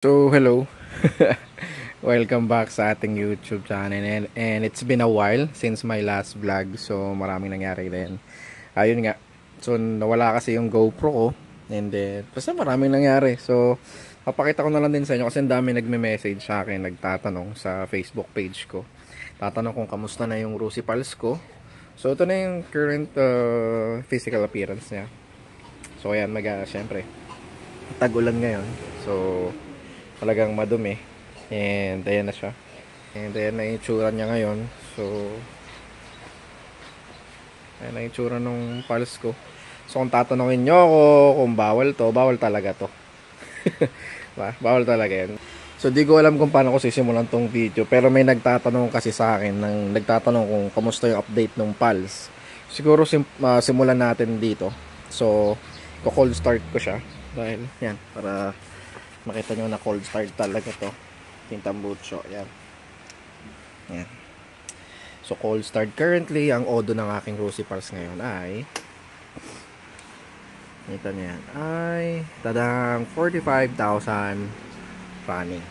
So, hello. Welcome back sa ating YouTube channel and it's been a while since my last vlog. So, maraming nangyari din. Ayun nga. So, nawala kasi yung GoPro ko and then basta maraming nangyari. So, papakita ko na lang din sa inyo kasi ang dami nagme-message sa akin, nagtatanong sa Facebook page ko. Tatanong kung kamusta na yung Rusi Pals ko. So, ito na yung current physical appearance niya. So, ayan, syempre, tag-ulan ngayon. So, talagang madumi and ayan na siya and ayan na yung itsura niya ngayon. So ayan na yung itsura ng pals ko. So kung tatanungin nyo ako kung bawal to, bawal talaga to. Bawal talaga yan. So di ko alam kung paano ko sisimulan tong video, pero may nagtatanong kasi sa akin, nagtatanong kung kamusta yung update ng pals. Siguro simulan natin dito. So ko-cold start ko siya dahil yan, para makita nyo na cold start talaga to. Tintambucho, yan. Yan. So cold start currently. Ang odo ng aking Rusi Pals ngayon ay, kita nyo yan, ay tadang 45,000 running.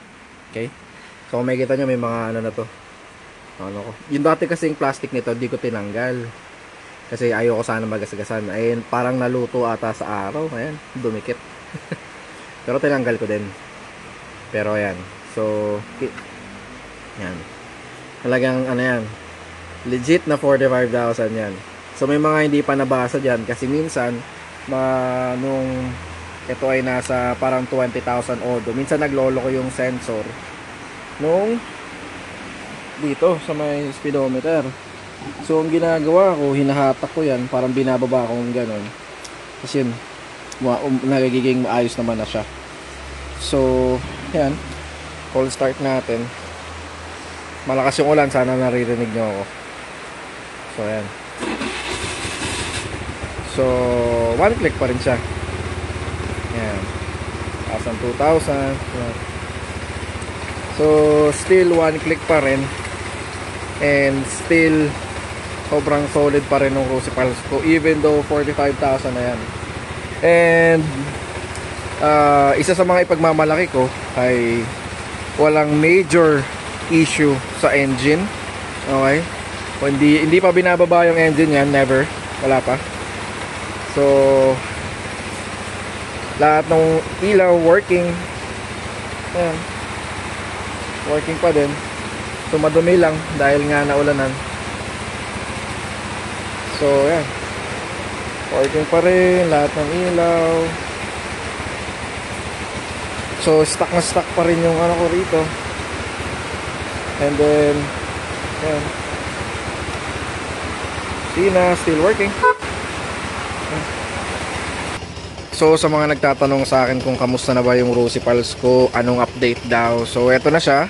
Okay. So kung makikita nyo, may mga ano na to, ano ko, yung dati kasing plastic nito di ko tinanggal kasi ayoko sana magasgasan. Ayun, parang naluto ata sa araw. Ayan, dumikit. Pero tinanggal ko din. Pero ayan. So, yan. Talagang ano yan. Legit na 45,000 yan. So, may mga hindi pa nabasa dyan. Kasi minsan, nung ito ay nasa parang 20,000 odo. Minsan naglolo ko yung sensor. Nung dito sa may speedometer. So, ang ginagawa ko, hinahatak ko yan. Parang binababa ko ng ganon. Kasi yun, nagiging maayos naman na siya. So, yan. Cold start natin. Malakas yung ulan. Sana naririnig nyo ako. So, yan. So, one click pa rin siya. Yan. 1,000, 2,000. Yan. So, still one click pa rin. And still, sobrang solid pa rin ng Rusi Pals ko. Even though 45,000 na yan. And isa sa mga ipagmamalaki ko ay walang major issue sa engine. Okay? Hindi pa binababa yung engine yan, never. Wala pa. So lahat ng ilaw working. Ayan. Working pa din. So madumi lang dahil nga naulanan. So ayan. Working pa rin lahat ng ilaw. So stuck na stuck pa rin yung ano ko rito. And then yan. See na, still working. So sa mga nagtatanong sa akin kung kamusta na ba yung Rusi Pals ko, anong update daw. So eto na siya.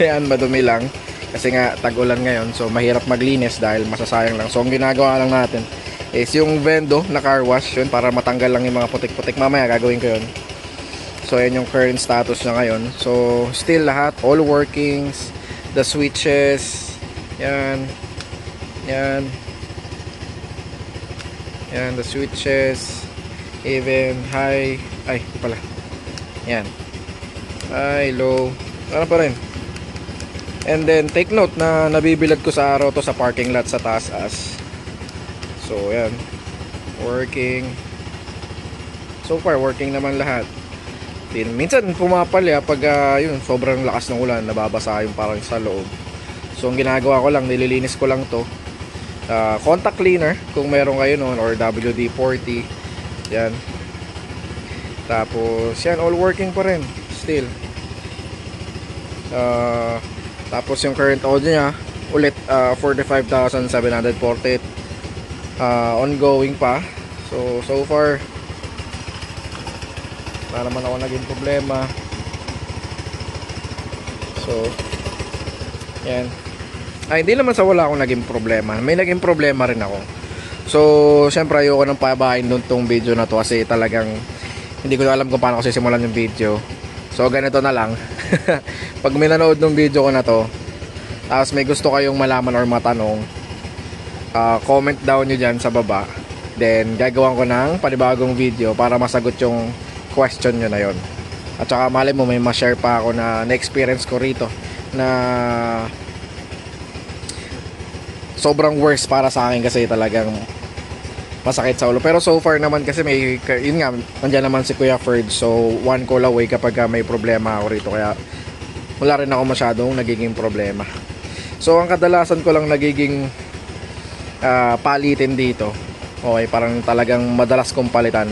Yan, madumi lang kasi nga tag-ulan ngayon. So mahirap maglinis dahil masasayang lang. So ang ginagawa lang natin is yung Vendo na car wash, yun, para matanggal lang yung mga putik-putik. Mamaya gagawin ko yun. So yan yung current status na ngayon. So still lahat, all workings, the switches, yan, yan, yan, the switches, even high, ay, di pala, yan, high, low, ano pa rin. And then take note na nabibilad ko sa araw to sa parking lot sa taas. So yan, working. So far working naman lahat. Minsan pumapalya pag yun, sobrang lakas ng ulan, nababasa yung parang sa loob. So ang ginagawa ko lang, nililinis ko lang to. Contact cleaner kung meron kayo noon, or WD-40. Yan. Tapos yan, all working pa rin still. Tapos yung current audio niya ulit, 45,748. Ongoing pa. So far wala naman ako naging problema. So yan. Hindi naman sa wala akong naging problema, may naging problema rin ako. So syempre ayoko nang pabahin doon tong video na to kasi talagang hindi ko alam kung paano ko sisimulan yung video. So ganito na lang. Pag may nanood ng video ko na to, tapos may gusto kayong malaman or matanong, comment down nyo dyan sa baba. Then gagawan ko ng panibagong video para masagot yung question nyo na yon. At saka malay mo may ma-share pa ako na na-experience ko rito na sobrang worst para sa akin kasi talagang masakit sa ulo. Pero so far naman kasi may, yun nga, nandiyan naman si Kuya Ferd. So one call away kapag may problema ako rito. Kaya wala rin ako masyadong nagiging problema. So ang kadalasan ko lang nagiging palitin dito, okay, parang talagang madalas kong palitan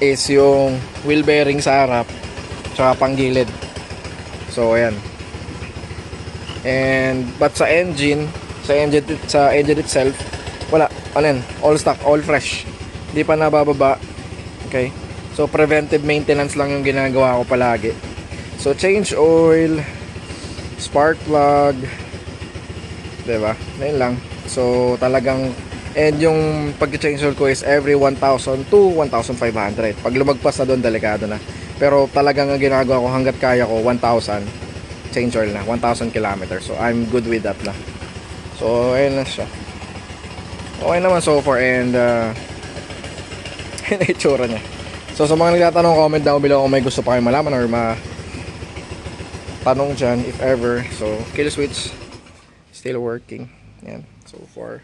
is yung wheel bearing sa harap tsaka panggilid. So ayan. And but sa engine itself, wala, ano yan, all stock, all fresh, hindi pa nabababa. Okay, so preventive maintenance lang yung ginagawa ko palagi. So change oil, spark plug, diba, yun lang. So talagang, and yung pag-change oil ko is every 1,000 to 1,500. Pag lumagpas na doon, delikado na. Pero talagang ang ginagawa ko hanggat kaya ko 1,000 change oil na, 1,000 kilometers. So I'm good with that na. So ayun na siya. Okay naman so far, and yun ang itsura niya. So sa mga nagtatanong, comment down below kung may gusto pa kayong malaman or tanong dyan if ever. So kill switch still working. Yan, so far